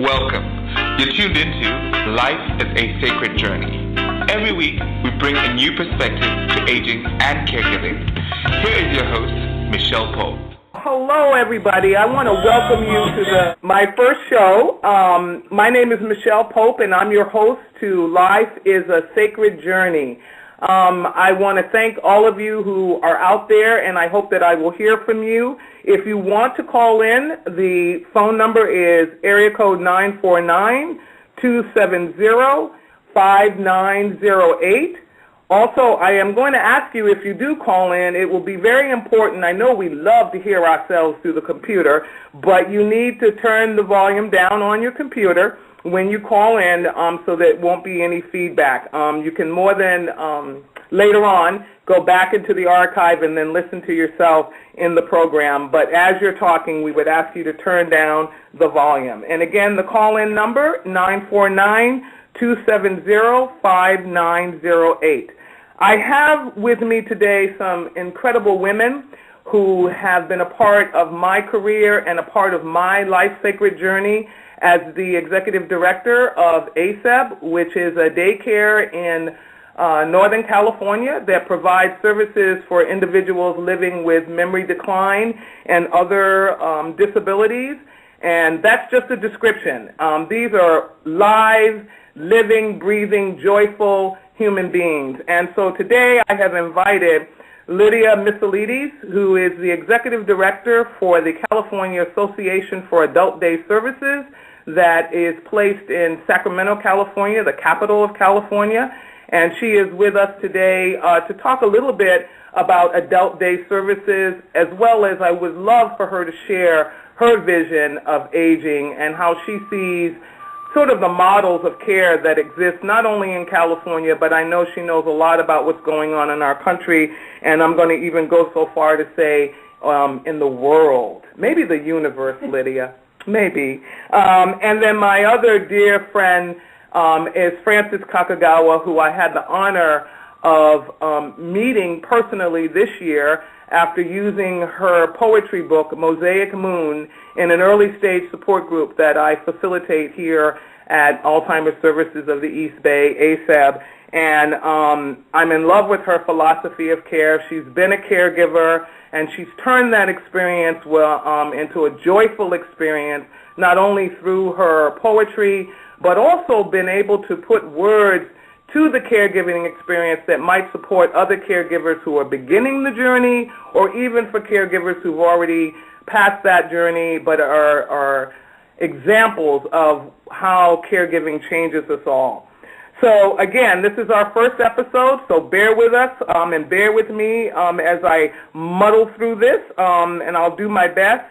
Welcome. You're tuned into Life is a Sacred Journey. Every week, we bring a new perspective to aging and caregiving. Here is your host, Micheal Pope. Hello, everybody. I want to welcome you to my first show. My name is Micheal Pope, and I'm your host to Life is a Sacred Journey. I want to thank all of you who are out there, and I hope that I will hear from you. If you want to call in, the phone number is area code 949-270-5908. Also, I am going to ask you, if you do call in, it will be very important. I know we love to hear ourselves through the computer, but you need to turn the volume down on your computer when you call in so that it won't be any feedback. You can more than later on go back into the archive and then listen to yourself in the program. But as you're talking, we would ask you to turn down the volume. And again, the call-in number, 949-270-5908. I have with me today some incredible women who have been a part of my career and a part of my life sacred journey as the executive director of ASEB, which is a daycare in Northern California that provides services for individuals living with memory decline and other disabilities. And that's just a description. These are live, living, breathing, joyful human beings. And so today I have invited Lydia Miselides, who is the executive director for the California Association for Adult Day Services that is placed in Sacramento, California, the capital of California. And she is with us today to talk a little bit about adult day services, as well as I would love for her to share her vision of aging and how she sees sort of the models of care that exist not only in California, but I know she knows a lot about what's going on in our country, and I'm going to even go so far to say in the world, maybe the universe, Lydia, maybe. And then my other dear friend is Frances Kakugawa, who I had the honor of meeting personally this year after using her poetry book, Mosaic Moon, in an early stage support group that I facilitate here at Alzheimer Services of the East Bay, ASEB. And I'm in love with her philosophy of care. She's been a caregiver, and she's turned that experience into a joyful experience, not only through her poetry, but also been able to put words to the caregiving experience that might support other caregivers who are beginning the journey, or even for caregivers who've already passed that journey but are examples of how caregiving changes us all. So again, this is our first episode, so bear with us and bear with me as I muddle through this, and I'll do my best.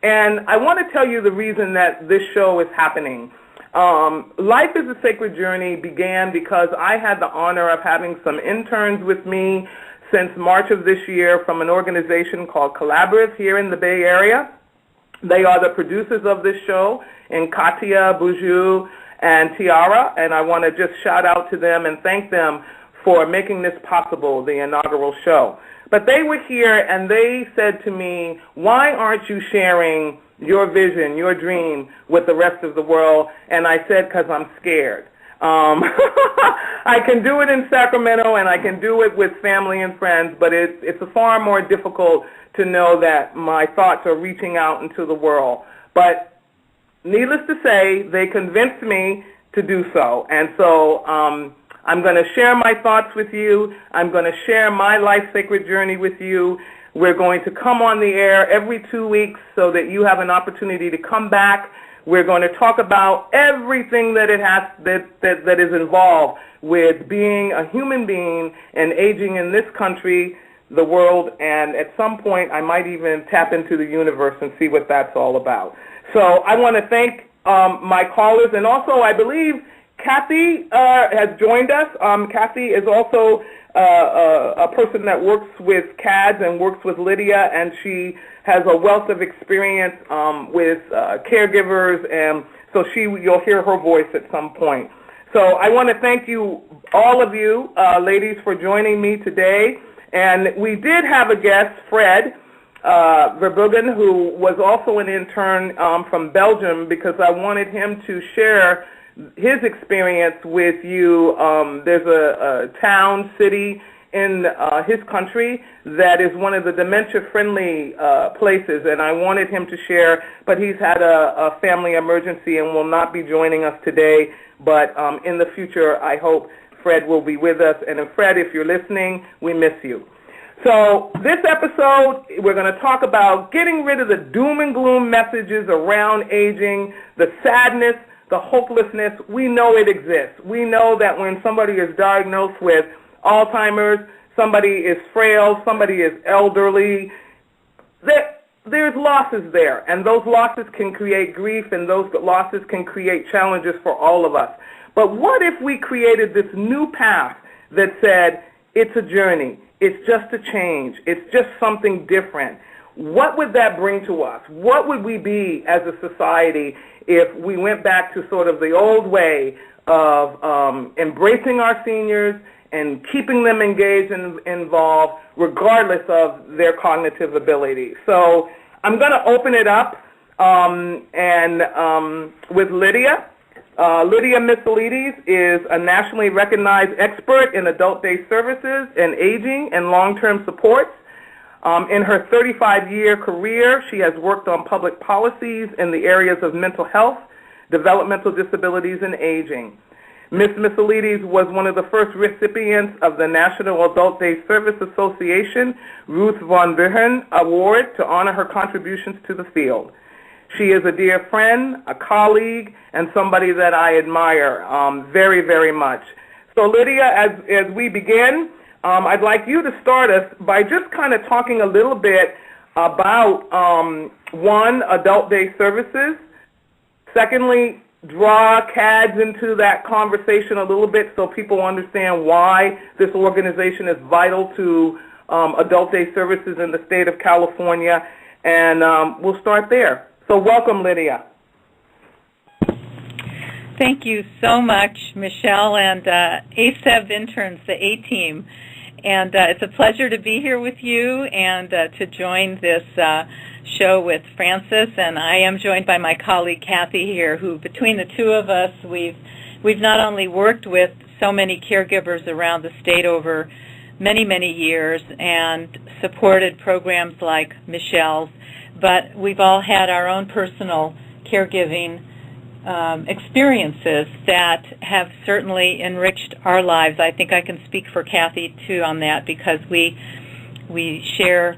And I want to tell you the reason that this show is happening. Life is a Sacred Journey began because I had the honor of having some interns with me since March of this year from an organization called Collabriv here in the Bay Area. They are the producers of this show, in Katia, Bruges, and Tiara, and I want to just shout out to them and thank them for making this possible, the inaugural show. But they were here and they said to me, why aren't you sharing your vision, your dream with the rest of the world? And I said, because I'm scared. I can do it in Sacramento and I can do it with family and friends, but it's far more difficult to know that my thoughts are reaching out into the world. But needless to say, they convinced me to do so. And so I'm going to share my thoughts with you. I'm going to share my life sacred journey with you. We're going to come on the air every 2 weeks so that you have an opportunity to come back. We're going to talk about everything that that is involved with being a human being and aging in this country, the world, and at some point I might even tap into the universe and see what that's all about. So I want to thank my callers, and also I believe Kathy has joined us. Kathy is also a person that works with CADS and works with Lydia, and she has a wealth of experience with caregivers, and so you'll hear her voice at some point. So I want to thank you, all of you ladies, for joining me today. And we did have a guest, Fred, Verbogen, who was also an intern from Belgium, because I wanted him to share his experience with you. There's a town, city in his country that is one of the dementia-friendly places, and I wanted him to share, but he's had a family emergency and will not be joining us today, but in the future, I hope Fred will be with us. And Fred, if you're listening, we miss you. So this episode, we're going to talk about getting rid of the doom and gloom messages around aging, the sadness, the hopelessness. We know it exists. We know that when somebody is diagnosed with Alzheimer's, somebody is frail, somebody is elderly, there's losses there, and those losses can create grief, and those losses can create challenges for all of us. But what if we created this new path that said, it's a journey, it's just a change, it's just something different? What would that bring to us? What would we be as a society if we went back to sort of the old way of embracing our seniors and keeping them engaged and involved regardless of their cognitive ability? So I'm going to open it up with Lydia. Lydia Micheal is a nationally recognized expert in adult day services and aging and long-term supports. In her 35-year career, she has worked on public policies in the areas of mental health, developmental disabilities, and aging. Ms. Micheal was one of the first recipients of the National Adult Day Service Association Ruth von Buchen Award to honor her contributions to the field. She is a dear friend, a colleague, and somebody that I admire very, very much. So Lydia, as we begin, I'd like you to start us by just kind of talking a little bit about, one, adult day services. Secondly, draw CADS into that conversation a little bit so people understand why this organization is vital to adult day services in the state of California. And we'll start there. So welcome, Lydia. Thank you so much, Michelle, and ASEB interns, the A-team. And it's a pleasure to be here with you and to join this show with Francis. And I am joined by my colleague Kathy here, who between the two of us, we've not only worked with so many caregivers around the state over many, many years and supported programs like Michelle's, but we've all had our own personal caregiving experiences that have certainly enriched our lives. I think I can speak for Kathy, too, on that, because we share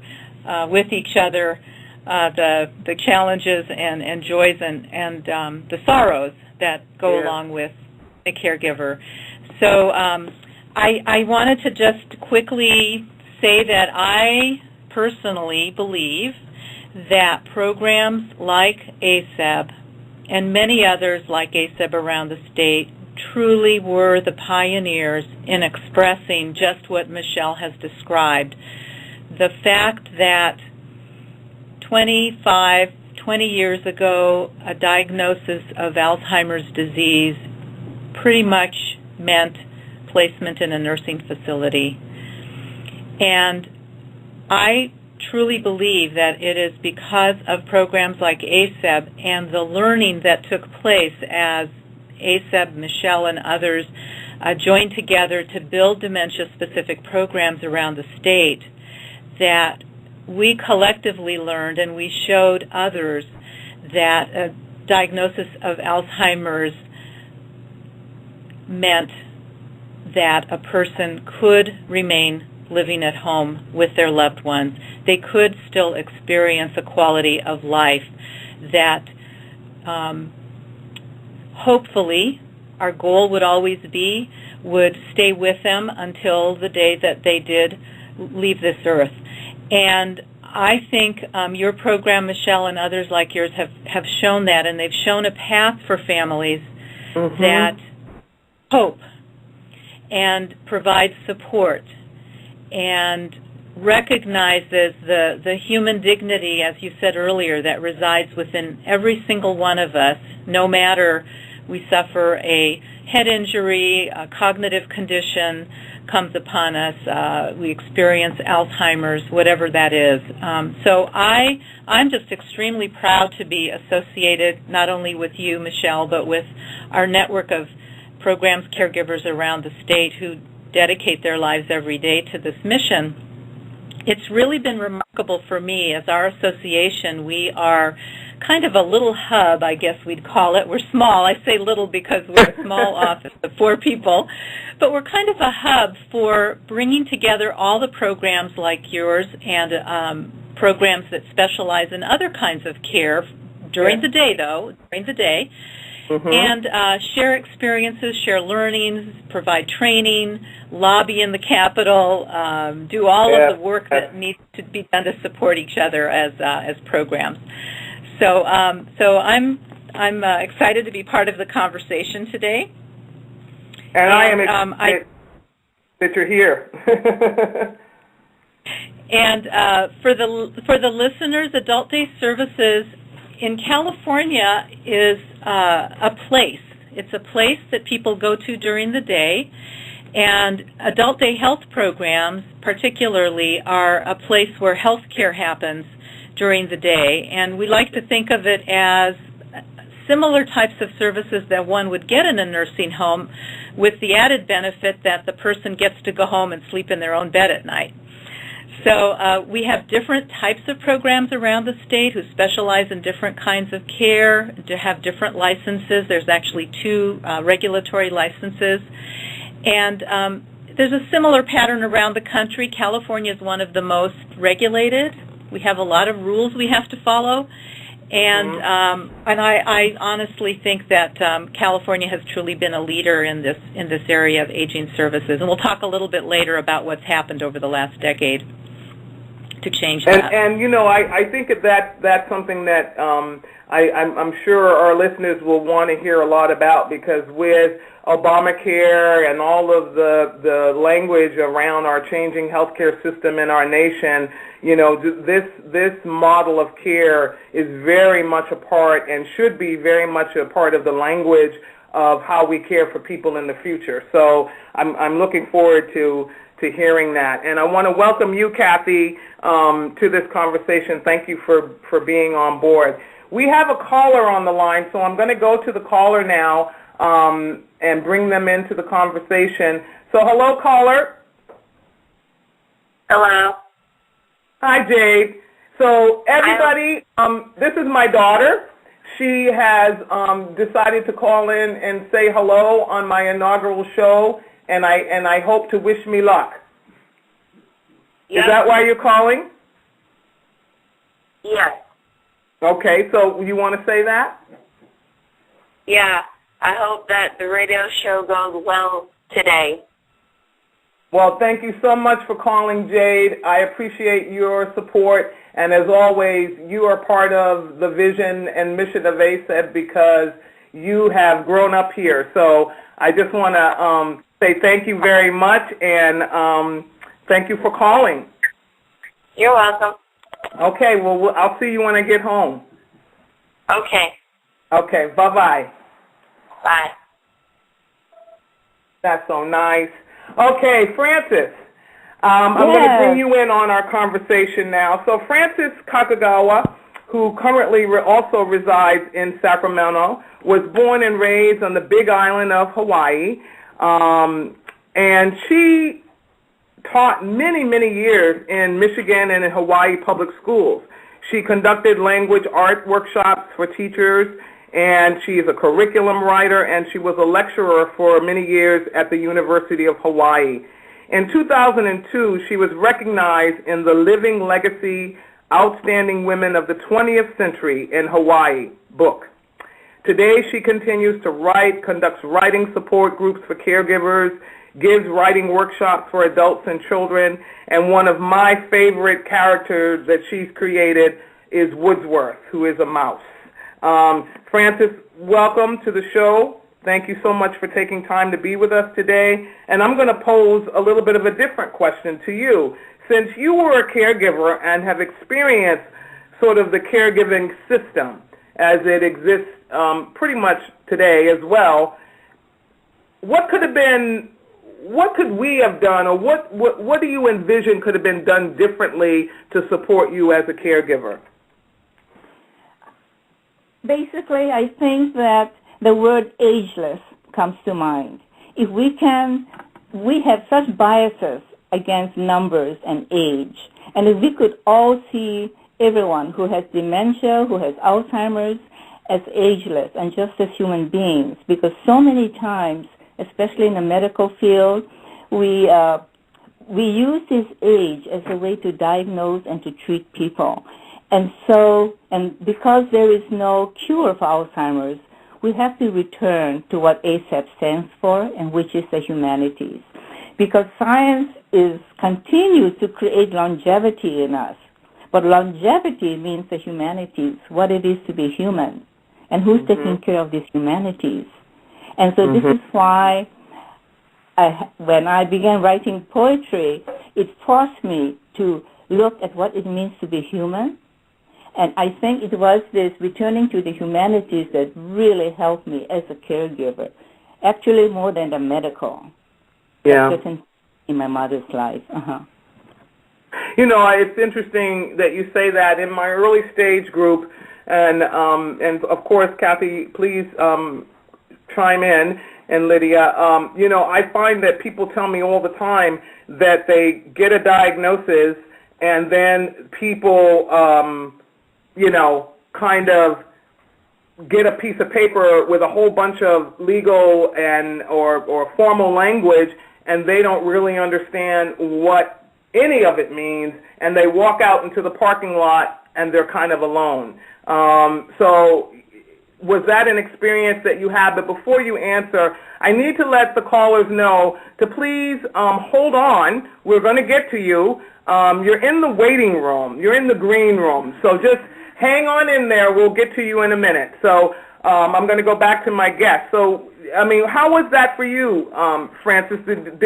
with each other the challenges and joys and the sorrows that go along with a caregiver. So I wanted to just quickly say that I personally believe that programs like ASEB and many others like ASEB around the state truly were the pioneers in expressing just what Michelle has described. The fact that 20 years ago, a diagnosis of Alzheimer's disease pretty much meant placement in a nursing facility. And I truly believe that it is because of programs like ASEB and the learning that took place as ASEB, Michelle, and others joined together to build dementia-specific programs around the state that we collectively learned and we showed others that a diagnosis of Alzheimer's meant that a person could remain living at home with their loved ones. They could still experience a quality of life that hopefully our goal would always be would stay with them until the day that they did leave this earth. And I think your program, Michelle, and others like yours have shown that, and they've shown a path for families that hope and provide support and recognizes the human dignity, as you said earlier, that resides within every single one of us, no matter we suffer a head injury, a cognitive condition comes upon us, we experience Alzheimer's, whatever that is. So I'm just extremely proud to be associated not only with you, Micheal, but with our network of programs caregivers around the state who dedicate their lives every day to this mission. It's really been remarkable for me as our association. We are kind of a little hub, I guess we'd call it. We're small. I say little because we're a small office of 4 people. But we're kind of a hub for bringing together all the programs like yours and programs that specialize in other kinds of care during the day, and share experiences, share learnings, provide training, lobby in the Capitol, do all of the work that needs to be done to support each other as programs. So I'm excited to be part of the conversation today. And I am excited that you're here. And for the listeners, Adult Day Services in California is a place. It's a place that people go to during the day, and Adult Day Health programs particularly are a place where health care happens during the day, and we like to think of it as similar types of services that one would get in a nursing home, with the added benefit that the person gets to go home and sleep in their own bed at night. So we have different types of programs around the state who specialize in different kinds of care, to have different licenses. There's actually 2 regulatory licenses. And there's a similar pattern around the country. California is one of the most regulated. We have a lot of rules we have to follow. And I honestly think that California has truly been a leader in this area of aging services. And we'll talk a little bit later about what's happened over the last decade to change that. And you know, I think that's something that I'm sure our listeners will want to hear a lot about, because with Obamacare and all of the language around our changing healthcare system in our nation, you know, this model of care is very much a part, and should be very much a part of the language of how we care for people in the future. So I'm looking forward to hearing that. And I want to welcome you, Kathy, to this conversation. Thank you for being on board. We have a caller on the line, so I'm going to go to the caller now and bring them into the conversation. So hello, caller. Hello. Hi, Jade. So everybody, this is my daughter. She has decided to call in and say hello on my inaugural show, and I hope to wish me luck. Yep. Is that why you're calling? Yes. Okay, so you want to say that? Yeah. I hope that the radio show goes well today. Well, thank you so much for calling, Jade. I appreciate your support, and as always, you are part of the vision and mission of ASEB because you have grown up here. So I just want to say thank you very much, and thank you for calling. You're welcome. Okay, well, I'll see you when I get home. Okay. Okay, bye-bye. Bye. That's so nice. Okay, Francis, I'm going to bring you in on our conversation now. So Francis Kakugawa, who currently also resides in Sacramento, was born and raised on the Big Island of Hawaii, and she taught many, many years in Michigan and in Hawaii public schools. She conducted language art workshops for teachers, and she is a curriculum writer, and she was a lecturer for many years at the University of Hawaii. In 2002, she was recognized in the Living Legacy Outstanding Women of the 20th Century in Hawaii book. Today, she continues to write, conducts writing support groups for caregivers, gives writing workshops for adults and children, and one of my favorite characters that she's created is Wordsworth, who is a mouse. Francis, welcome to the show. Thank you so much for taking time to be with us today. And I'm going to pose a little bit of a different question to you. Since you were a caregiver and have experienced sort of the caregiving system as it exists pretty much today as well, what could we have done, or what do you envision could have been done differently to support you as a caregiver? Basically, I think that the word ageless comes to mind. If we have such biases against numbers and age, and if we could all see everyone who has dementia, who has Alzheimer's, as ageless and just as human beings, because so many times, especially in the medical field, we use this age as a way to diagnose and to treat people. And because there is no cure for Alzheimer's, we have to return to what ASEB stands for, and which is the humanities. Because science continues to create longevity in us. But longevity means the humanities, what it is to be human, and who's taking care of these humanities. And so this is why when I began writing poetry, it forced me to look at what it means to be human. And I think it was this returning to the humanities that really helped me as a caregiver, actually more than the medical. Yeah. In my mother's life. You know, it's interesting that you say that. In my early stage group, and of course, Kathy, please chime in, and Lydia, you know, I find that people tell me all the time that they get a diagnosis and then people, you know, kind of get a piece of paper with a whole bunch of legal and or formal language, and they don't really understand what any of it means, and they walk out into the parking lot and they're kind of alone. So was that an experience that you had? But before you answer, I need to let the callers know to please hold on. We're going to get to you. You're in the waiting room. You're in the green room. So just hang on in there. We'll get to you in a minute. So I'm going to go back to my guest. So, I mean, how was that for you, Francis? Did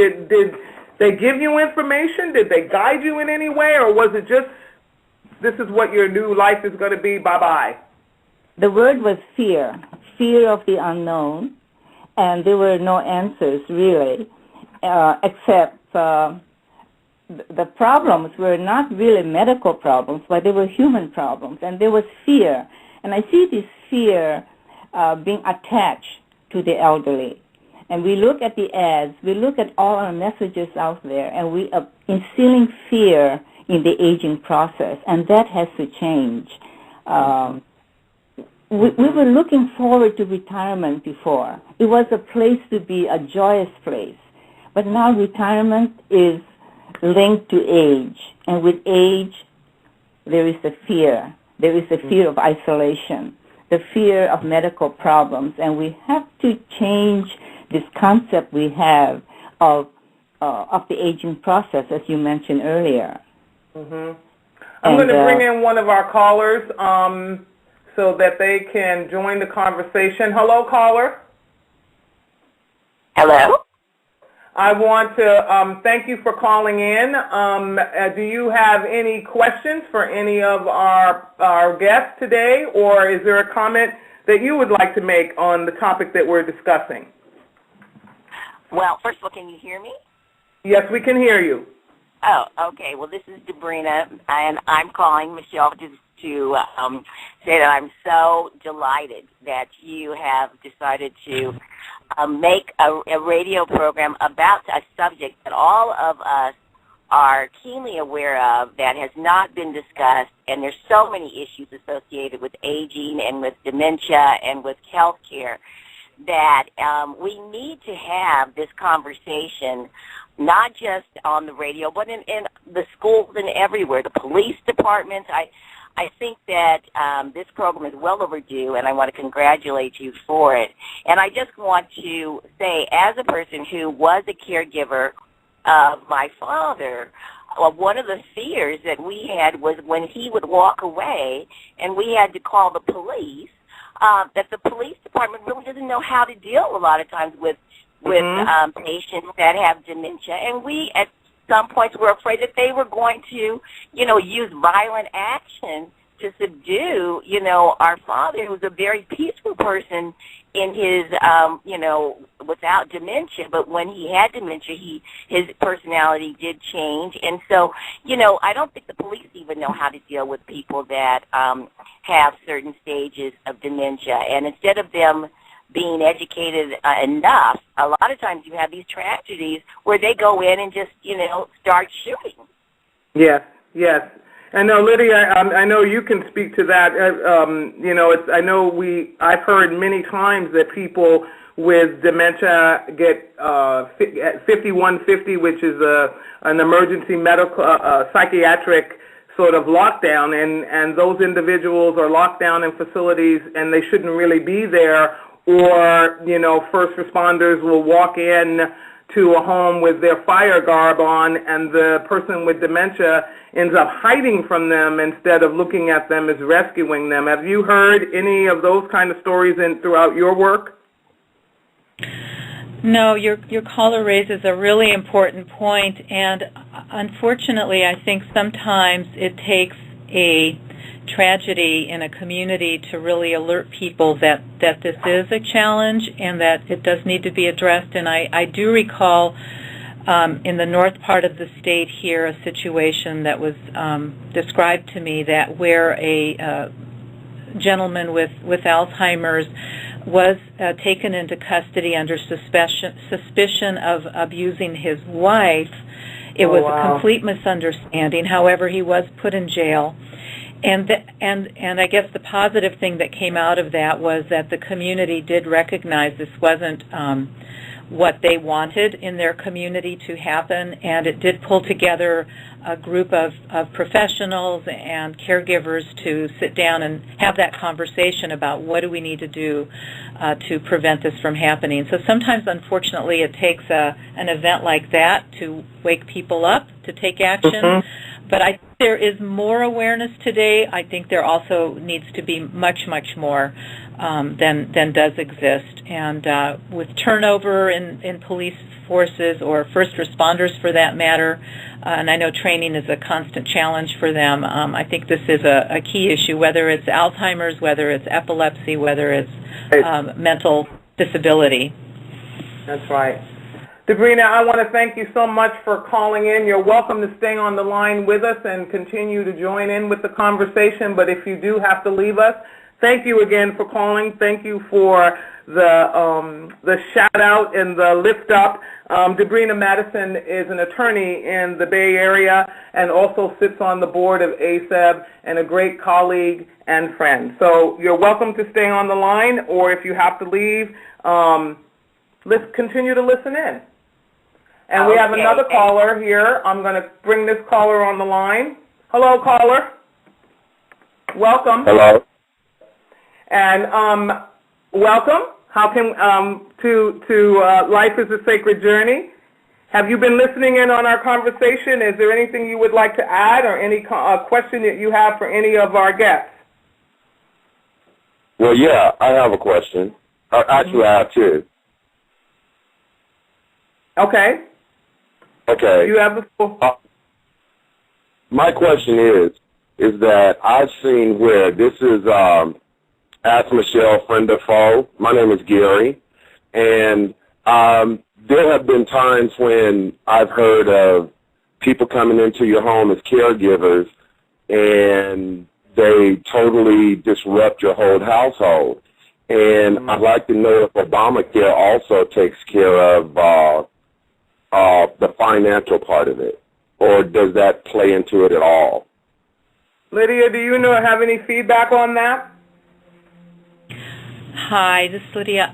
they give you information? Did they guide you in any way? Or was it just, this is what your new life is going to be, bye-bye? The word was fear of the unknown, and there were no answers really, except the problems were not really medical problems, but they were human problems, and there was fear. And I see this fear being attached to the elderly. And we look at the ads, we look at all our messages out there, and we are instilling fear in the aging process, and that has to change. We were looking forward to retirement before. It was a place to be, a joyous place. But now retirement is linked to age. And with age, there is the fear. There is the fear of isolation, the fear of medical problems. And we have to change this concept we have of the aging process, as you mentioned earlier. I'm going to bring in one of our callers so that they can join the conversation. Hello, caller. Hello. I want to thank you for calling in. Do you have any questions for any of our guests today, or is there a comment that you would like to make on the topic that we're discussing? Well, first of all, can you hear me? Yes, we can hear you. Oh, okay. Well, this is Debrina, and I'm calling Micheal to say that I'm so delighted that you have decided to make a radio program about a subject that all of us are keenly aware of that has not been discussed, and there's so many issues associated with aging and with dementia and with health care that we need to have this conversation, not just on the radio, but in the schools and everywhere, the police departments. I think that this program is well overdue, and I want to congratulate you for it. And I just want to say, as a person who was a caregiver of my father, one of the fears that we had was when he would walk away and we had to call the police, that the police department really doesn't know how to deal a lot of times with patients that have dementia. And we, at some points, were afraid that they were going to, use violent action to subdue, our father, who was a very peaceful person in his, without dementia, but when he had dementia, his personality did change. And so, I don't think the police even know how to deal with people that have certain stages of dementia. And instead of them being educated enough, a lot of times you have these tragedies where they go in and just, start shooting. Yes, yes. I know, Lydia, I know you can speak to that. I've heard many times that people with dementia get 5150, which is an emergency medical, psychiatric sort of lockdown, and those individuals are locked down in facilities and they shouldn't really be there, or, first responders will walk in to a home with their fire garb on, and the person with dementia ends up hiding from them instead of looking at them as rescuing them. Have you heard any of those kind of stories throughout your work? No, your caller raises a really important point, and unfortunately, I think sometimes it takes a tragedy in a community to really alert people that this is a challenge and that it does need to be addressed. And I do recall in the north part of the state here a situation that was described to me that where a gentleman with Alzheimer's was taken into custody under suspicion of abusing his wife. It was a complete misunderstanding. However, he was put in jail. And I guess the positive thing that came out of that was that the community did recognize this wasn't what they wanted in their community to happen, and it did pull together a group of professionals and caregivers to sit down and have that conversation about what do we need to do to prevent this from happening. So sometimes, unfortunately, it takes an event like that to wake people up to take action. Mm-hmm. But I think there is more awareness today. I think there also needs to be much, much more than does exist. And with turnover in police forces or first responders for that matter, and I know training is a constant challenge for them, I think this is a key issue, whether it's Alzheimer's, whether it's epilepsy, whether it's mental disability. That's right. Debrina, I want to thank you so much for calling in. You're welcome to stay on the line with us and continue to join in with the conversation, but if you do have to leave us, thank you again for calling. Thank you for the shout-out and the lift-up. Debrina Madison is an attorney in the Bay Area and also sits on the board of ASEB and a great colleague and friend. So you're welcome to stay on the line, or if you have to leave, let's continue to listen in. And we have another caller here. I'm going to bring this caller on the line. Hello, caller. Welcome. Hello. And welcome. How can to Life is a Sacred Journey? Have you been listening in on our conversation? Is there anything you would like to add, or any question that you have for any of our guests? Well, yeah, I have a question. Actually, I have two. Okay. Okay. You have the floor. My question is that I've seen where this is, ask Micheal, friend or foe. My name is Gary, and there have been times when I've heard of people coming into your home as caregivers, and they totally disrupt your whole household. And I'd like to know if Obamacare also takes care of the financial part of it, or does that play into it at all? Lydia, do you have any feedback on that? Hi, this is Lydia.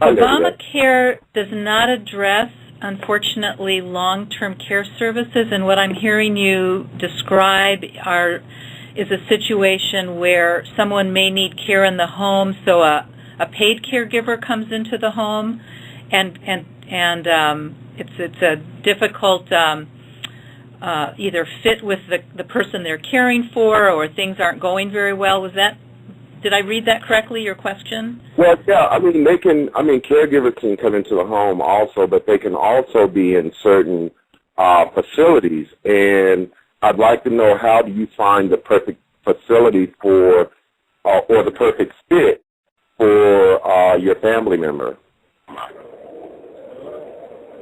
Obamacare does not address, unfortunately, long-term care services, and what I'm hearing you describe is a situation where someone may need care in the home, so a paid caregiver comes into the home, and it's a difficult either fit with the person they're caring for, or things aren't going very well. Did I read that correctly, your question? Well, yeah, caregivers can come into the home also, but they can also be in certain facilities, and I'd like to know, how do you find the perfect facility or the perfect fit for your family member?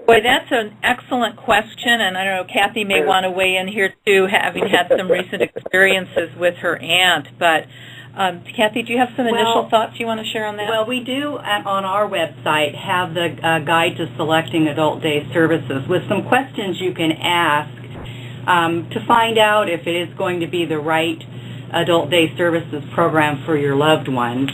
Boy, that's an excellent question, and I don't know, Kathy may want to weigh in here too, having had some recent experiences with her aunt. But Kathy, do you have some initial thoughts you want to share on that? Well, we do on our website have the Guide to Selecting Adult Day Services with some questions you can ask to find out if it is going to be the right Adult Day Services program for your loved one.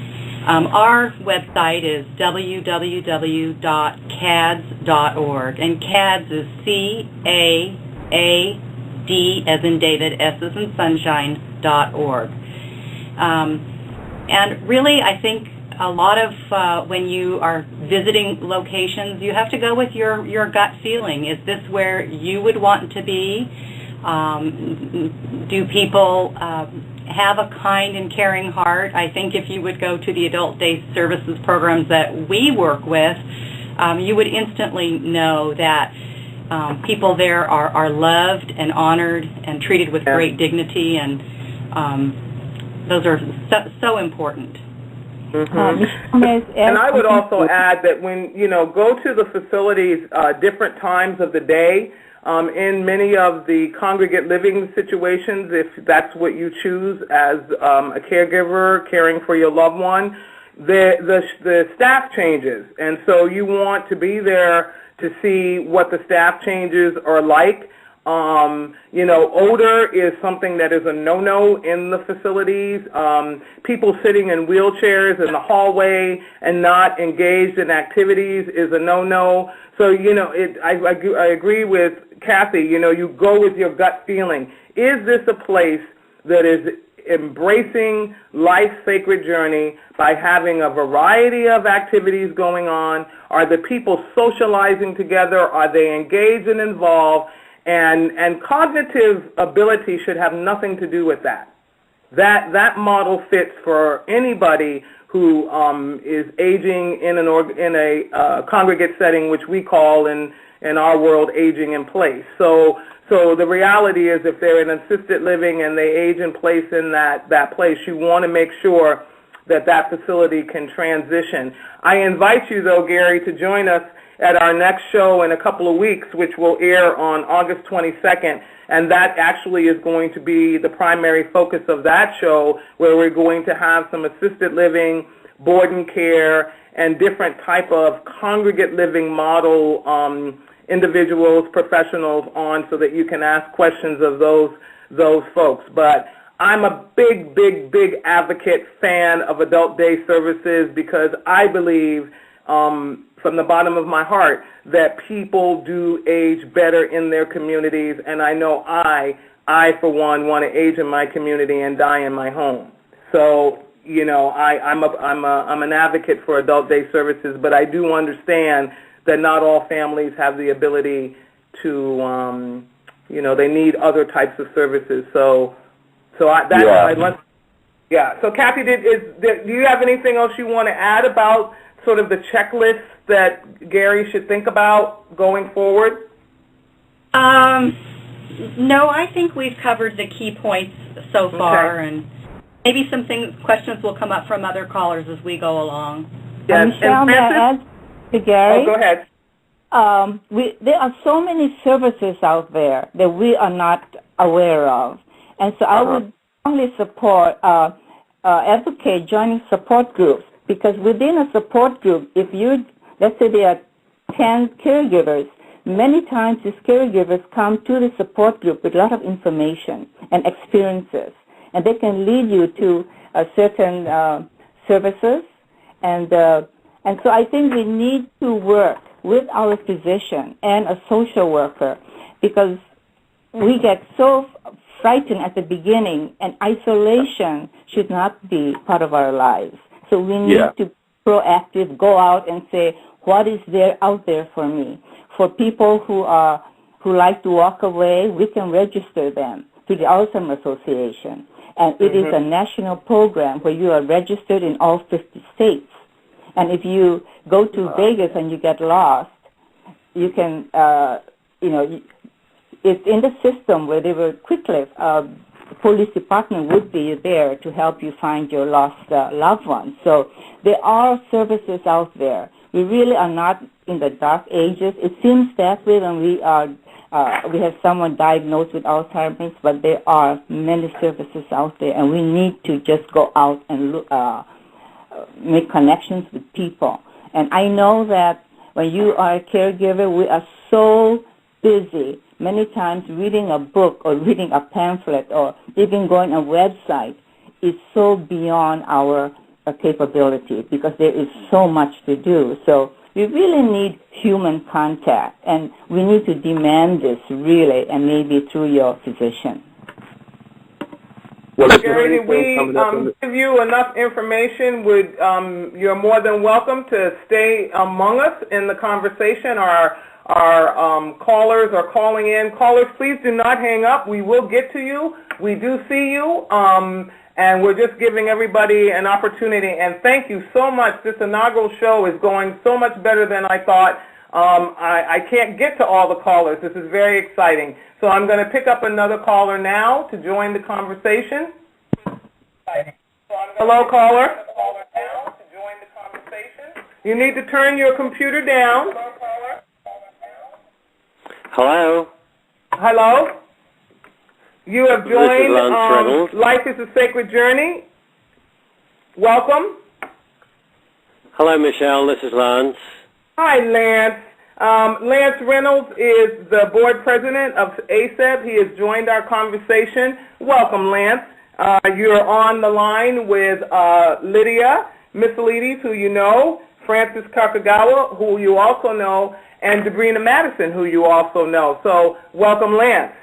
Our website is www.cads.org, and CADS is C-A-A-D as in David, S as in sunshine.org. And really, I think a lot of when you are visiting locations, you have to go with your gut feeling. Is this where you would want to be? Do people have a kind and caring heart? I think if you would go to the Adult Day Services programs that we work with, you would instantly know that people there are loved and honored and treated with great dignity, and those are so important. And I would also add that when go to the facilities different times of the day, in many of the congregate living situations, if that's what you choose as a caregiver caring for your loved one, the staff changes, and so you want to be there to see what the staff changes are like. Odor is something that is a no-no in the facilities. People sitting in wheelchairs in the hallway and not engaged in activities is a no-no. So, I agree with Kathy. You go with your gut feeling. Is this a place that is embracing life's sacred journey by having a variety of activities going on? Are the people socializing together? Are they engaged and involved? And cognitive ability should have nothing to do with that. That model fits for anybody who is aging in a congregate setting, which we call in our world aging in place. So the reality is, if they're in assisted living and they age in place in that place, you want to make sure that facility can transition. I invite you, though, Gary, to join us at our next show in a couple of weeks, which will air on August 22nd, and that actually is going to be the primary focus of that show, where we're going to have some assisted living, board and care, and different type of congregate living model individuals, professionals on, so that you can ask questions of those folks. But I'm a big, big, big advocate, fan of Adult Day Services, because I believe from the bottom of my heart that people do age better in their communities, and I know I for one want to age in my community and die in my home. So I'm an advocate for Adult Day Services, but I do understand that not all families have the ability to they need other types of services. So So Kathy, do you have anything else you want to add about sort of the checklist that Gary should think about going forward? No, I think we've covered the key points so far, and maybe some questions will come up from other callers as we go along. Yes. Michelle, may I add to Gary? Oh, go ahead. There are so many services out there that we are not aware of, and so I would only advocate joining support groups, because within a support group, let's say there are 10 caregivers, many times these caregivers come to the support group with a lot of information and experiences, and they can lead you to certain services, and so I think we need to work with our physician and a social worker, because we get so frightened at the beginning, and isolation should not be part of our lives. So we need to be proactive, go out and say, what is there out there for me? For people who like to walk away, we can register them to the Alzheimer Association. And it is a national program where you are registered in all 50 states. And if you go to Vegas and you get lost, you can, it's in the system where they will quickly police department would be there to help you find your lost loved ones. So there are services out there. We really are not in the dark ages. It seems that way when we have someone diagnosed with Alzheimer's, but there are many services out there, and we need to just go out and look, make connections with people. And I know that when you are a caregiver, we are so busy many times reading a book or reading a pamphlet or even going on a website is so beyond our capability because there is so much to do. So we really need human contact, and we need to demand this really, and maybe through your physician. Well, Gary, did we give you enough information? You're more than welcome to stay among us in the conversation. Our callers are calling in. Callers, please do not hang up. We will get to you. We do see you, and we're just giving everybody an opportunity. And thank you so much. This inaugural show is going so much better than I thought. I can't get to all the callers. This is very exciting. So I'm going to pick up another caller now to join the conversation. Hello, caller. You need to turn your computer down. Hello. Hello. You have joined Life is a Sacred Journey. Welcome. Hello, Michelle. This is Lance. Hi, Lance. Lance Reynolds is the board president of ASEB. He has joined our conversation. Welcome, Lance. You're on the line with Lydia Missilides, who you know, Francis Kakugawa, who you also know, and Debrina Madison, who you also know. So welcome, Lance.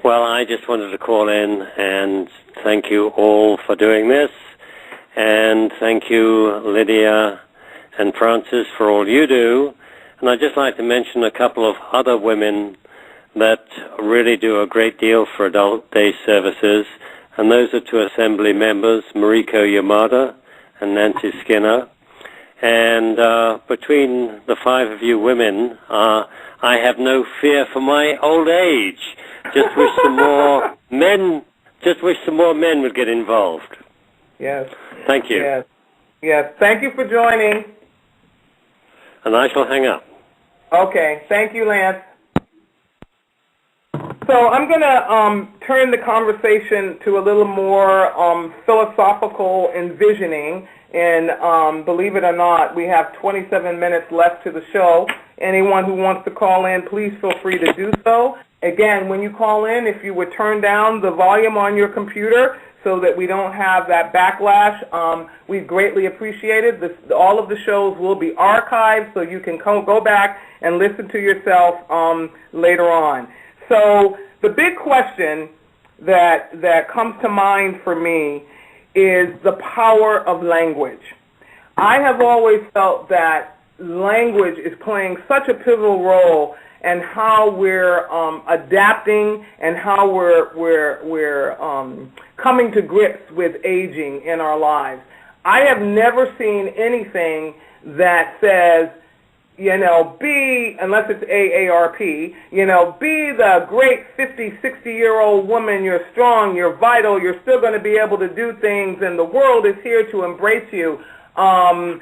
Well, I just wanted to call in and thank you all for doing this, and thank you, Lydia and Francis, for all you do. And I'd just like to mention a couple of other women that really do a great deal for adult day services, and those are two assembly members, Mariko Yamada and Nancy Skinner. And between the five of you women, I have no fear for my old age. Just wish some more men. Just wish some more men would get involved. Yes. Thank you. Yes. Yes. Thank you for joining. And I shall hang up. Okay. Thank you, Lance. So I'm going to turn the conversation to a little more philosophical envisioning. And believe it or not, we have 27 minutes left to the show. Anyone who wants to call in, please feel free to do so. Again, when you call in, if you would turn down the volume on your computer so that we don't have that backlash, we greatly appreciate it. All of the shows will be archived, so you can go back and listen to yourself later on. So the big question that comes to mind for me is the power of language. I have always felt that language is playing such a pivotal role in how we're adapting and how we're coming to grips with aging in our lives. I have never seen anything that says, be, unless it's AARP, be the great 50, 60-year-old woman. You're strong, you're vital, you're still going to be able to do things, and the world is here to embrace you. Why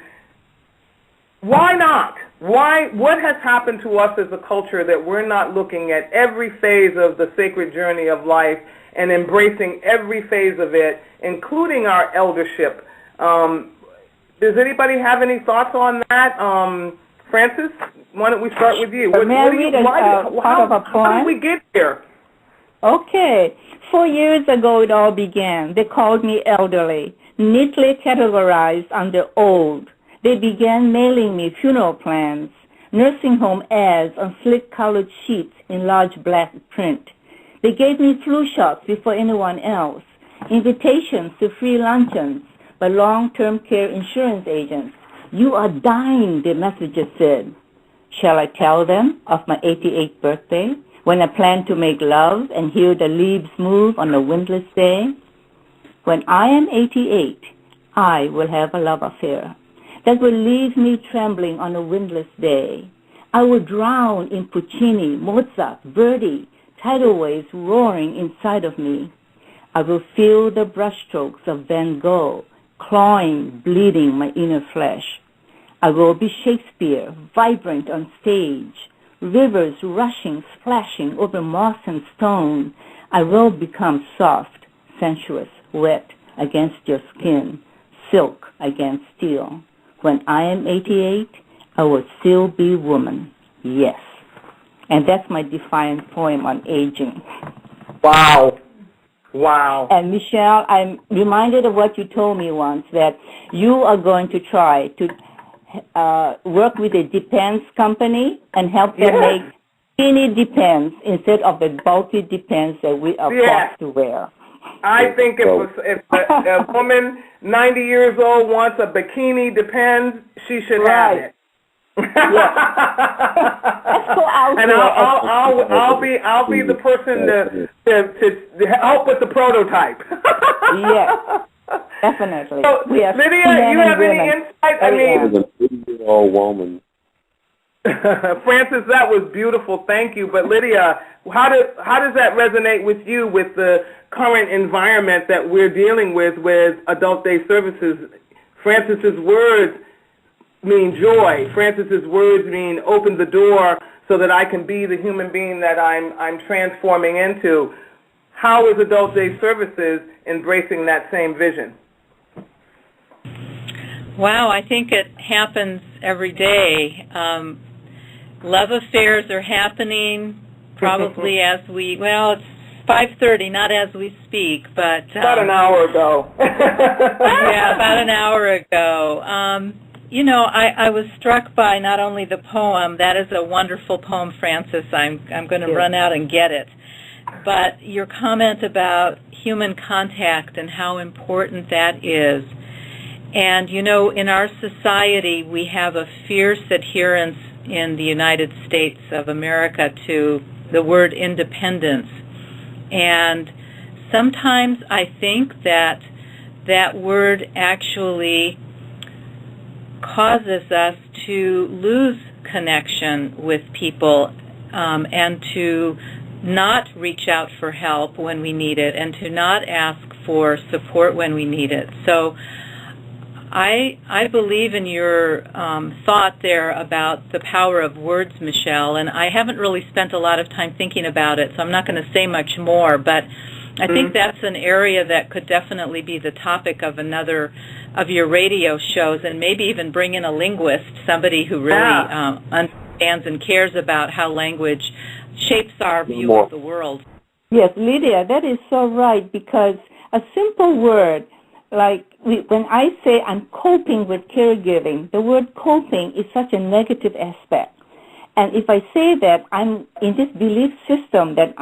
not? What has happened to us as a culture that we're not looking at every phase of the sacred journey of life and embracing every phase of it, including our eldership? Does anybody have any thoughts on that? Francis, why don't we start with you? How did we get here? Okay. 4 years ago it all began. They called me elderly, neatly categorized under old. They began mailing me funeral plans, nursing home ads on slick colored sheets in large black print. They gave me flu shots before anyone else, invitations to free luncheons by long-term care insurance agents. You are dying, the messages said. Shall I tell them of my 88th birthday, when I plan to make love and hear the leaves move on a windless day? When I am 88, I will have a love affair that will leave me trembling on a windless day. I will drown in Puccini, Mozart, Verdi, tidal waves roaring inside of me. I will feel the brushstrokes of Van Gogh, clawing, bleeding my inner flesh. I will be Shakespeare, vibrant on stage, rivers rushing, splashing over moss and stone. I will become soft, sensuous, wet against your skin, silk against steel. When I am 88, I will still be woman, yes. And that's my defiant poem on aging. Wow. Wow. And Micheal, I'm reminded of what you told me once, that you are going to try to work with a Depends company and help them make skinny Depends instead of the bulky Depends that we are forced to wear. I think if a woman 90 years old wants a bikini Depends, she should have it. Let's go out and I'll be the person to help with the prototype. Yes, definitely. So, Lydia, you have any insight? I mean, a 50-year-old woman. Francis, that was beautiful. Thank you. But Lydia, how does that resonate with you with the current environment that we're dealing with adult day services? Francis's words mean joy. Francis's words mean open the door so that I can be the human being that I'm transforming into. How is Adult Day Services embracing that same vision? Wow, I think it happens every day. Love affairs are happening probably as it's 5:30, not as we speak, but... about an hour ago. Yeah, about an hour ago. You know, I was struck by not only the poem, that is a wonderful poem, Francis. I'm going to run out and get it. But your comment about human contact and how important that is. And, you know, in our society, we have a fierce adherence in the United States of America to the word independence. And sometimes I think that that word actually causes us to lose connection with people and to not reach out for help when we need it and to not ask for support when we need it. So I believe in your thought there about the power of words, Micheal, and I haven't really spent a lot of time thinking about it, so I'm not going to say much more, but I think that's an area that could definitely be the topic of another of your radio shows, and maybe even bring in a linguist, somebody who really understands and cares about how language shapes our view of the world. Yes, Lydia, that is so right, because a simple word, like when I say I'm coping with caregiving, the word coping is such a negative aspect. And if I say that I'm in this belief system that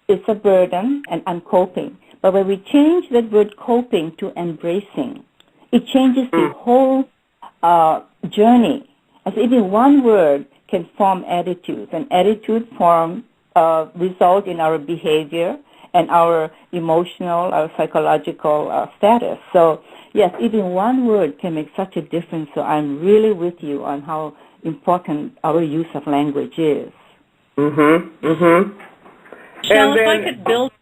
it's a burden and I'm coping. But when we change that word coping to embracing, it changes the whole journey. As even one word can form attitudes, and attitude result in our behavior and our emotional, our psychological status. So, yes, even one word can make such a difference. So I'm really with you on how important our use of language is. Micheal, if I could build...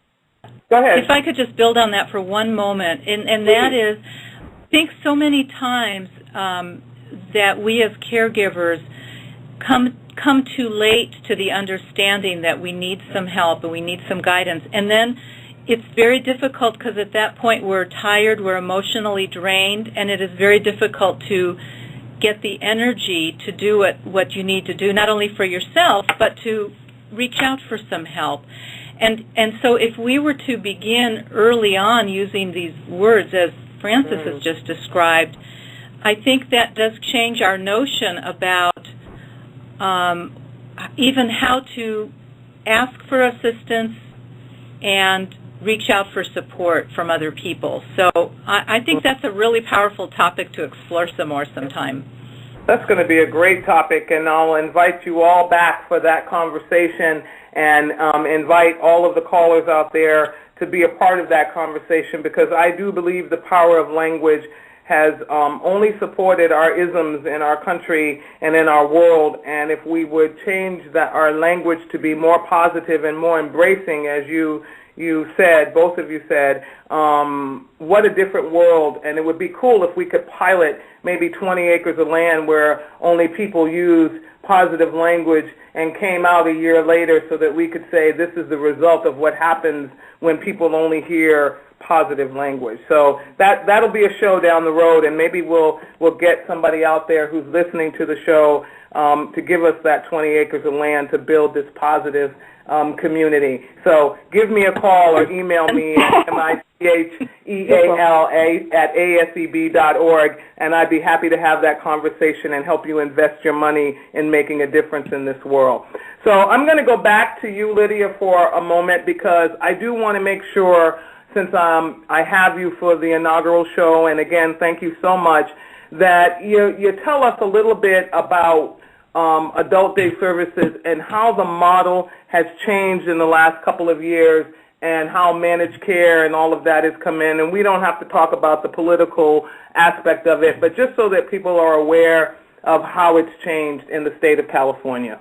Go ahead. If I could just build on that for one moment, and that is, I think so many times that we as caregivers come too late to the understanding that we need some help and we need some guidance, and then it's very difficult because at that point we're tired, we're emotionally drained, and it is very difficult to get the energy to do what you need to do, not only for yourself, but to reach out for some help. And so if we were to begin early on using these words, as Francis has just described, I think that does change our notion about even how to ask for assistance and reach out for support from other people. So I think that's a really powerful topic to explore some more sometime. That's going to be a great topic, and I'll invite you all back for that conversation and invite all of the callers out there to be a part of that conversation, because I do believe the power of language has only supported our isms in our country and in our world, and if we would change our language to be more positive and more embracing, as you you said, both of you said, what a different world, and it would be cool if we could pilot maybe 20 acres of land where only people use positive language and came out a year later so that we could say this is the result of what happens when people only hear positive language. So that'll be a show down the road, and maybe we'll get somebody out there who's listening to the show to give us that 20 acres of land to build this positive community. So give me a call or email me at micheal@aseb.org, and I'd be happy to have that conversation and help you invest your money in making a difference in this world. So I'm going to go back to you, Lydia, for a moment, because I do want to make sure, since I have you for the inaugural show, and again, thank you so much, that you tell us a little bit about adult day services and how the model has changed in the last couple of years and how managed care and all of that has come in. And we don't have to talk about the political aspect of it, but just so that people are aware of how it's changed in the state of California.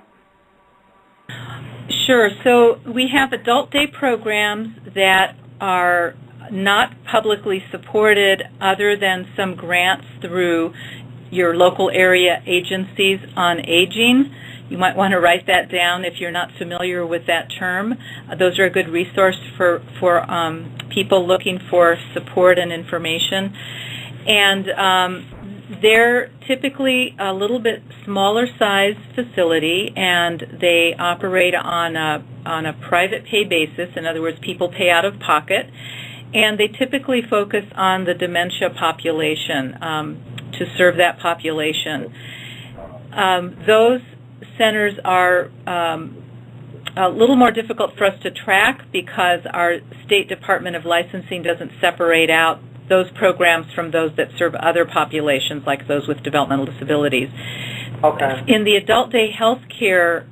Sure. So we have adult day programs that are not publicly supported other than some grants through your local area agencies on aging. You might want to write that down if you're not familiar with that term. Those are a good resource for people looking for support and information. And they're typically a little bit smaller size facility, and they operate on a private pay basis. In other words, people pay out of pocket, and they typically focus on the dementia population to serve that population. Those centers are a little more difficult for us to track because our State Department of Licensing doesn't separate out those programs from those that serve other populations, like those with developmental disabilities. Okay. In the adult day health care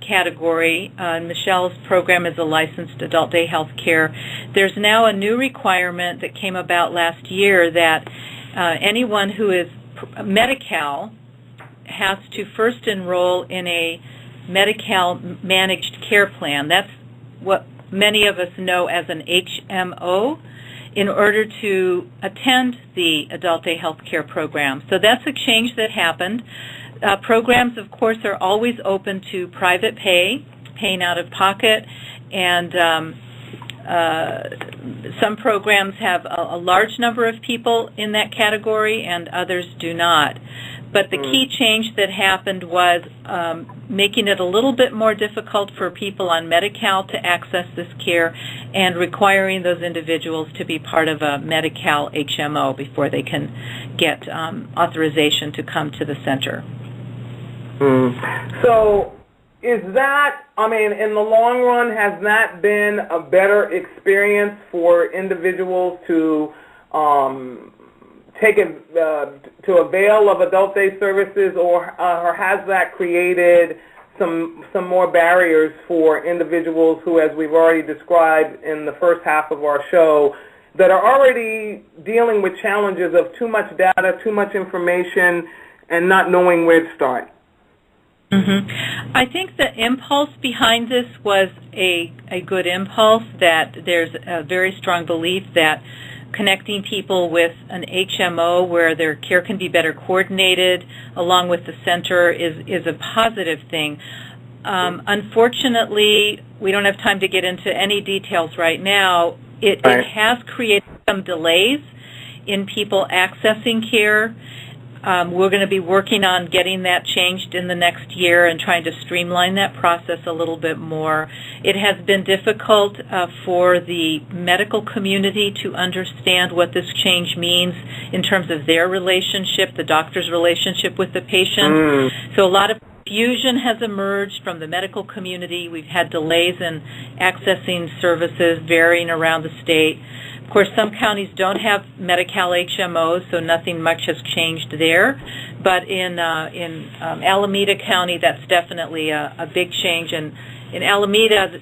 category, Michelle's program is a licensed adult day health care. There's now a new requirement that came about last year that anyone who is Medi-Cal has to first enroll in a Medi-Cal managed care plan. That's what many of us know as an HMO, in order to attend the adult day health care program. So that's a change that happened. Programs, of course, are always open to private pay, paying out of pocket, and some programs have a large number of people in that category and others do not. But the key change that happened was making it a little bit more difficult for people on Medi-Cal to access this care and requiring those individuals to be part of a Medi-Cal HMO before they can get authorization to come to the center. So is that, I mean, in the long run, has that been a better experience for individuals to to avail of adult day services, or has that created some more barriers for individuals who, as we've already described in the first half of our show, that are already dealing with challenges of too much data, too much information, and not knowing where to start? I think the impulse behind this was a good impulse, that there's a very strong belief that connecting people with an HMO where their care can be better coordinated along with the center is a positive thing. Unfortunately, we don't have time to get into any details right now. It has created some delays in people accessing care. We're going to be working on getting that changed in the next year and trying to streamline that process a little bit more. It has been difficult for the medical community to understand what this change means in terms of their relationship, the doctor's relationship with the patient. So a lot of confusion has emerged from the medical community. We've had delays in accessing services varying around the state. Of course, some counties don't have Medi-Cal HMOs, so nothing much has changed there. But in Alameda County, that's definitely a big change. And in Alameda,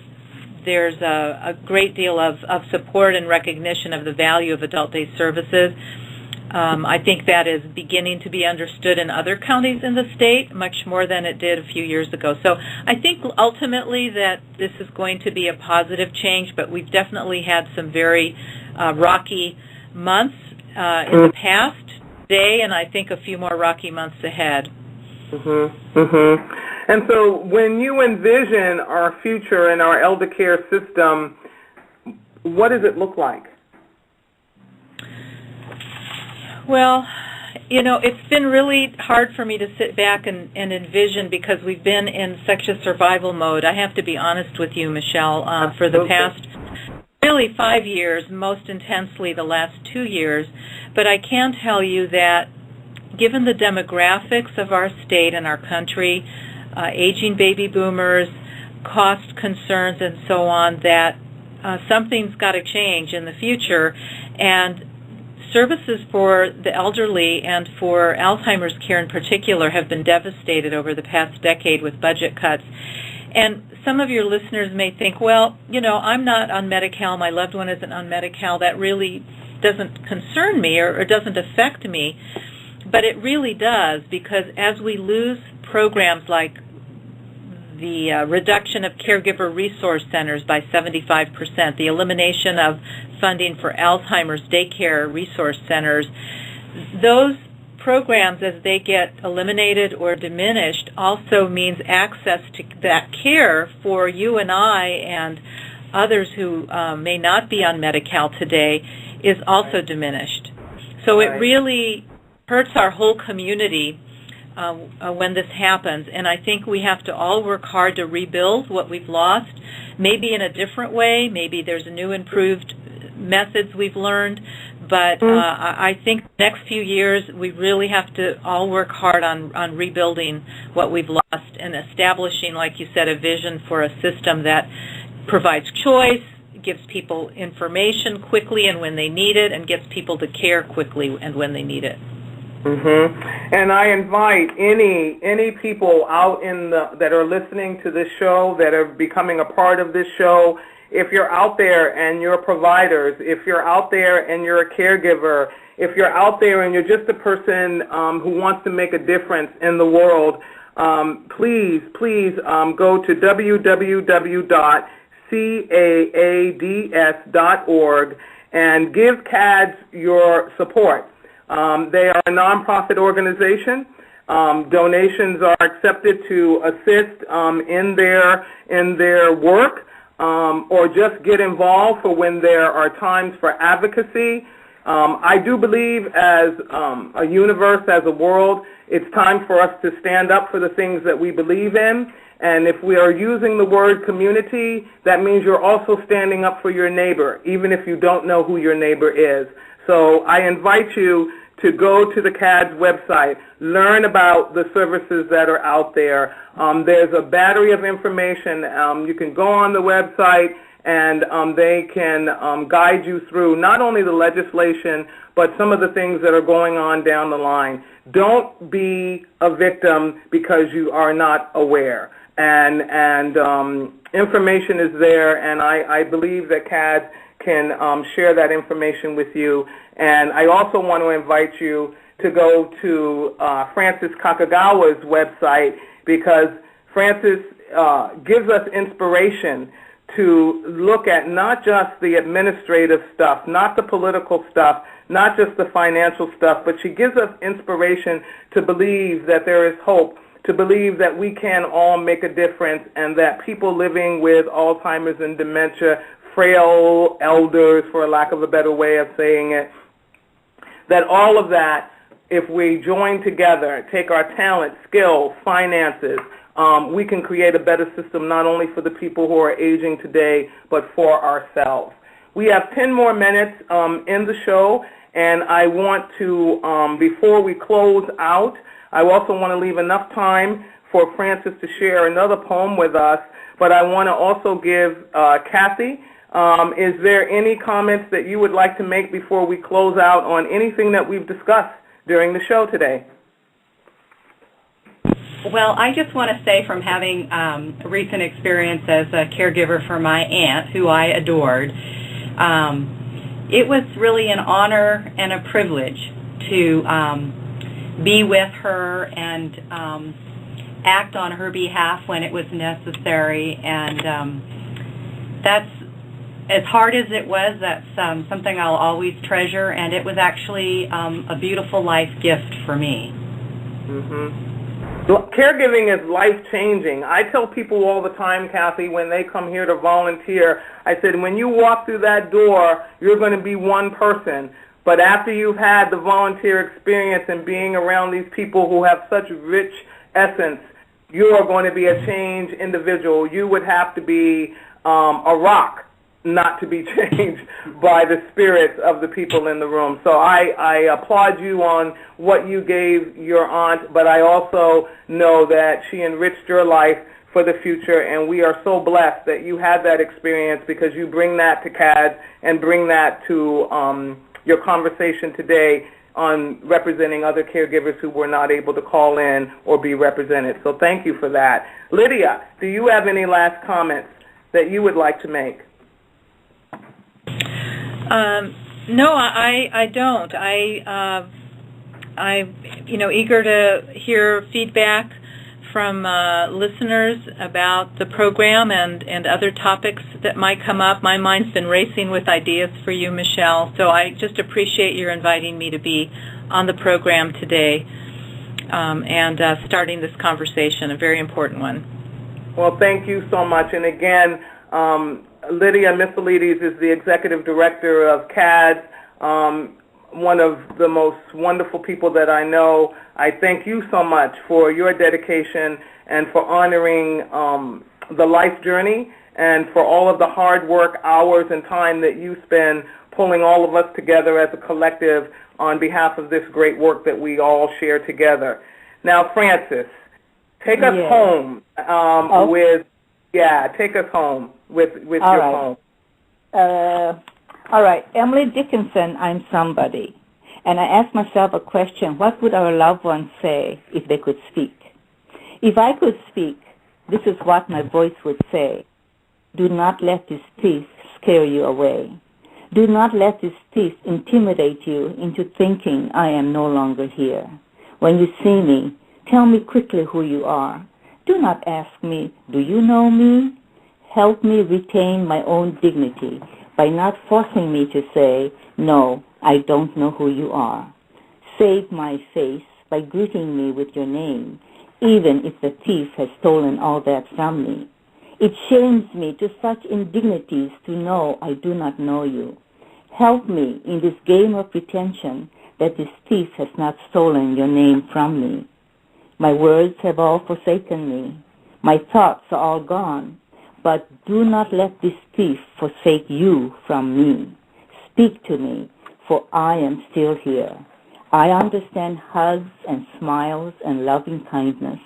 there's a great deal of support and recognition of the value of adult day services. I think that is beginning to be understood in other counties in the state much more than it did a few years ago. So I think ultimately that this is going to be a positive change, but we've definitely had some very rocky months in the past day, and I think a few more rocky months ahead. And so when you envision our future and our elder care system, what does it look like? Well, you know, it's been really hard for me to sit back and envision because we've been in such a survival mode. I have to be honest with you, Michelle, for the past really 5 years, most intensely the last 2 years. But I can tell you that given the demographics of our state and our country, aging baby boomers, cost concerns, and so on, that something's got to change in the future. And services for the elderly and for Alzheimer's care in particular have been devastated over the past decade with budget cuts. And some of your listeners may think, well, you know, I'm not on Medi-Cal, my loved one isn't on Medi-Cal, that really doesn't concern me or doesn't affect me. But it really does, because as we lose programs like the reduction of caregiver resource centers by 75%, the elimination of funding for Alzheimer's daycare resource centers, those programs, as they get eliminated or diminished, also means access to that care for you and I and others who may not be on Medi-Cal today is also diminished. So it really hurts our whole community when this happens, and I think we have to all work hard to rebuild what we've lost, maybe in a different way, maybe there's new improved methods we've learned, but I think the next few years we really have to all work hard on rebuilding what we've lost and establishing, like you said, a vision for a system that provides choice, gives people information quickly and when they need it, and gets people to care quickly and when they need it. And I invite any people out that are listening to this show, that are becoming a part of this show, if you're out there and you're providers, if you're out there and you're a caregiver, if you're out there and you're just a person who wants to make a difference in the world, please go to www.caads.org and give CADS your support. They are a nonprofit organization. Donations are accepted to assist in their work, or just get involved for when there are times for advocacy. I do believe as a universe, as a world, it's time for us to stand up for the things that we believe in. And if we are using the word community, that means you're also standing up for your neighbor, even if you don't know who your neighbor is. So I invite you to go to the CADS website, learn about the services that are out there. There's a battery of information. You can go on the website and they can guide you through not only the legislation, but some of the things that are going on down the line. Don't be a victim because you are not aware. And information is there, and I believe that CADS can share that information with you. And I also want to invite you to go to Francis Kakugawa's website, because Francis gives us inspiration to look at not just the administrative stuff, not the political stuff, not just the financial stuff, but she gives us inspiration to believe that there is hope, to believe that we can all make a difference, and that people living with Alzheimer's and dementia, frail elders, for a lack of a better way of saying it, that all of that, if we join together, take our talent, skill, finances, we can create a better system not only for the people who are aging today, but for ourselves. We have 10 more minutes in the show, and I want to, before we close out, I also want to leave enough time for Francis to share another poem with us, but I want to also give Kathy, is there any comments that you would like to make before we close out on anything that we've discussed during the show today? Well, I just want to say, from having recent experience as a caregiver for my aunt, who I adored, it was really an honor and a privilege to be with her and act on her behalf when it was necessary. And that's, as hard as it was, that's something I'll always treasure, and it was actually a beautiful life gift for me. Caregiving is life-changing. I tell people all the time, Kathy, when they come here to volunteer, I said, when you walk through that door, you're going to be one person. But after you've had the volunteer experience and being around these people who have such rich essence, you are going to be a changed individual. You would have to be a rock not to be changed by the spirits of the people in the room. So I applaud you on what you gave your aunt, but I also know that she enriched your life for the future, and we are so blessed that you had that experience, because you bring that to CADS and bring that to your conversation today on representing other caregivers who were not able to call in or be represented. So thank you for that. Lydia, do you have any last comments that you would like to make? No, I don't. I'm eager to hear feedback from listeners about the program and other topics that might come up. My mind's been racing with ideas for you, Micheal, so I just appreciate your inviting me to be on the program today and starting this conversation, a very important one. Well, thank you so much. And again, Lydia Michealides is the executive director of CADS, one of the most wonderful people that I know. I thank you so much for your dedication and for honoring the life journey and for all of the hard work, hours, and time that you spend pulling all of us together as a collective on behalf of this great work that we all share together. Now, Frances, take us home take us home with your poem. All right. Emily Dickinson, I'm somebody. And I asked myself a question, what would our loved ones say if they could speak? If I could speak, this is what my voice would say. Do not let this thief scare you away. Do not let this thief intimidate you into thinking I am no longer here. When you see me, tell me quickly who you are. Do not ask me, do you know me? Help me retain my own dignity by not forcing me to say, no, I don't know who you are. Save my face by greeting me with your name, even if the thief has stolen all that from me. It shames me to such indignities to know I do not know you. Help me in this game of pretension that this thief has not stolen your name from me. My words have all forsaken me. My thoughts are all gone. But do not let this thief forsake you from me. Speak to me, for I am still here. I understand hugs and smiles and loving kindness.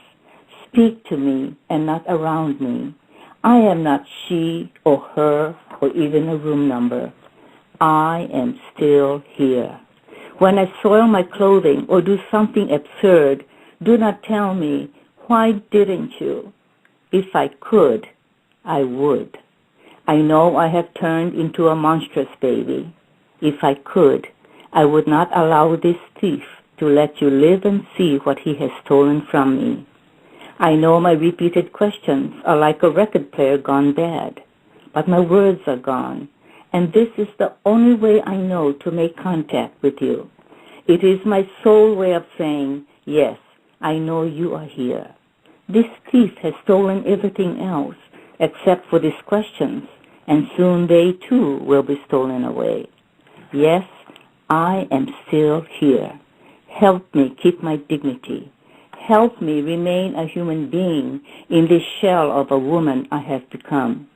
Speak to me and not around me. I am not she or her or even a room number. I am still here. When I soil my clothing or do something absurd, do not tell me, why didn't you? If I could, I would. I know I have turned into a monstrous baby. If I could, I would not allow this thief to let you live and see what he has stolen from me. I know my repeated questions are like a record player gone bad, but my words are gone, and this is the only way I know to make contact with you. It is my sole way of saying, yes, I know you are here. This thief has stolen everything else except for these questions, and soon they too will be stolen away. Yes, I am still here. Help me keep my dignity. Help me remain a human being in this shell of a woman I have become.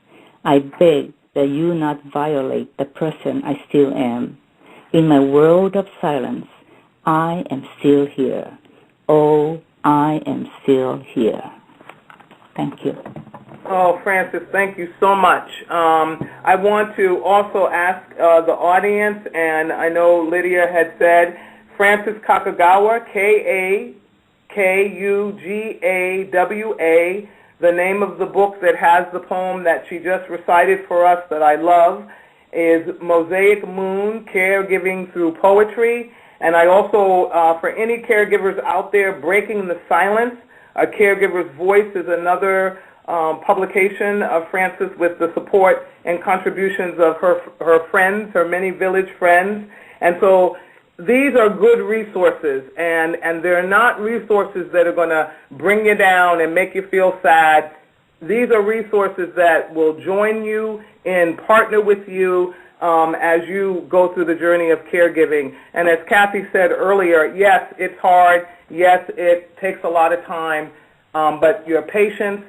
I beg that you not violate the person I still am. In my world of silence, I am still here. Oh, I am still here. Thank you. Oh, Frances, thank you so much. I want to also ask the audience, and I know Lydia had said, Frances Kakugawa, Kakugawa, the name of the book that has the poem that she just recited for us that I love is Mosaic Moon, Caregiving Through Poetry. And I also, for any caregivers out there, Breaking the Silence, A Caregiver's Voice is another publication of Frances with the support and contributions of her friends, her many village friends. And so these are good resources, and they're not resources that are going to bring you down and make you feel sad. These are resources that will join you and partner with you as you go through the journey of caregiving. And as Kathy said earlier, yes, it's hard. Yes, it takes a lot of time, but your patience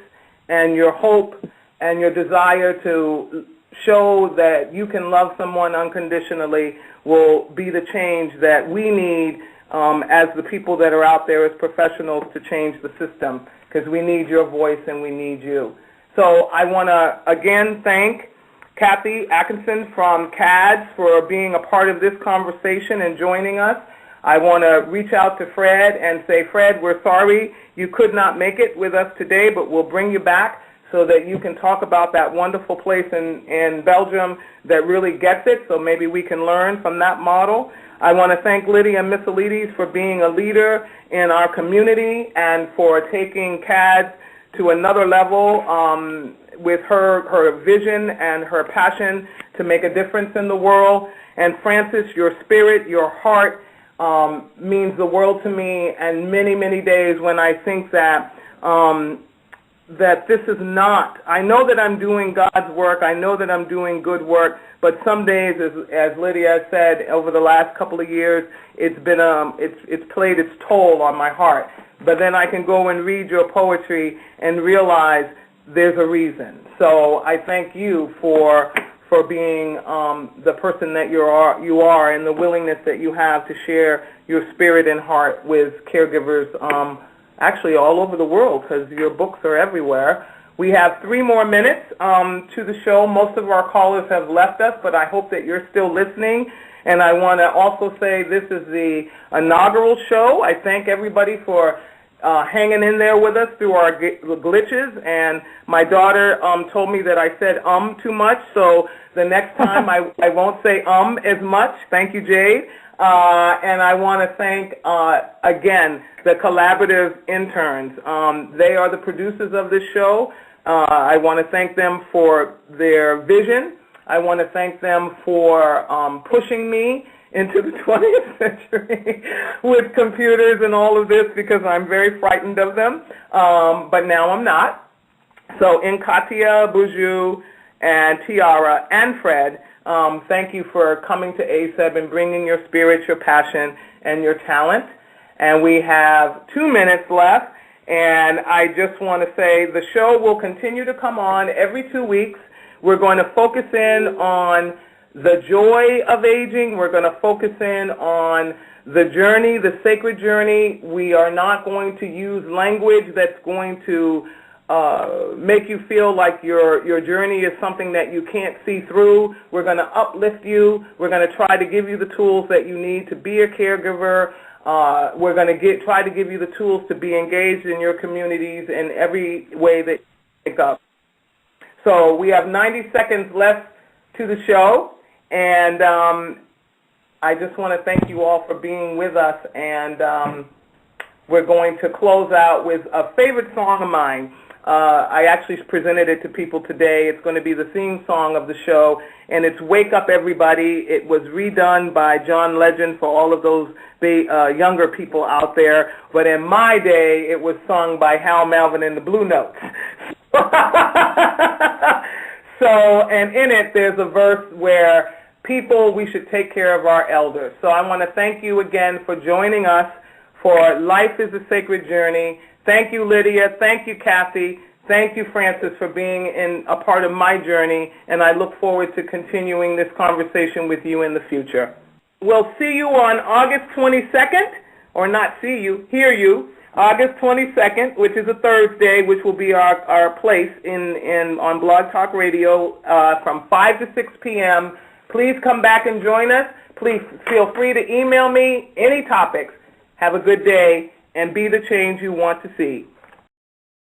and your hope and your desire to show that you can love someone unconditionally will be the change that we need as the people that are out there as professionals to change the system, because we need your voice and we need you. So I want to again thank Kathy Atkinson from CADS for being a part of this conversation and joining us. I want to reach out to Fred and say, Fred, we're sorry you could not make it with us today, but we'll bring you back so that you can talk about that wonderful place in Belgium that really gets it, so maybe we can learn from that model. I want to thank Lydia Missilides for being a leader in our community and for taking CADS to another level with her vision and her passion to make a difference in the world. And Frances, your spirit, your heart means the world to me, and many, many days when I think that that this is not, I know that I'm doing God's work, I know that I'm doing good work, but some days, as Lydia said, over the last couple of years, it's been it's played its toll on my heart. But then I can go and read your poetry and realize there's a reason. So I thank you for being the person that you are and the willingness that you have to share your spirit and heart with caregivers actually all over the world, because your books are everywhere. We have 3 more minutes to the show. Most of our callers have left us, but I hope that you're still listening. And I want to also say this is the inaugural show. I thank everybody for hanging in there with us through our glitches. And my daughter told me that I said too much, so the next time I won't say as much. Thank you, Jade. And I want to thank, again, the Collabriv interns. They are the producers of this show. I want to thank them for their vision. I want to thank them for pushing me into the 20th century with computers and all of this, because I'm very frightened of them. But now I'm not. So Katia, Buju, and Tiara, and Fred, thank you for coming to ASEB and bringing your spirit, your passion, and your talent. And we have 2 minutes left, and I just want to say the show will continue to come on every 2 weeks. We're going to focus in on the joy of aging. We're going to focus in on the journey, the sacred journey. We are not going to use language that's going to make you feel like your journey is something that you can't see through. We're going to uplift you. We're going to try to give you the tools that you need to be a caregiver. We're going to try to give you the tools to be engaged in your communities in every way that you pick up. So we have 90 seconds left to the show, and I just want to thank you all for being with us, and we're going to close out with a favorite song of mine. I actually presented it to people today. It's going to be the theme song of the show, and it's Wake Up Everybody. It was redone by John Legend for all of those younger people out there, but in my day, it was sung by Hal Melvin and the Blue Notes. So, and in it, there's a verse where we should take care of our elders. So I want to thank you again for joining us for Life is a Sacred Journey. Thank you, Lydia. Thank you, Kathy. Thank you, Frances, for being a part of my journey, and I look forward to continuing this conversation with you in the future. We'll see you on August 22nd, or not see you, hear you, August 22nd, which is a Thursday, which will be our place on Blog Talk Radio from 5 to 6 p.m. Please come back and join us. Please feel free to email me any topics. Have a good day, and be the change you want to see.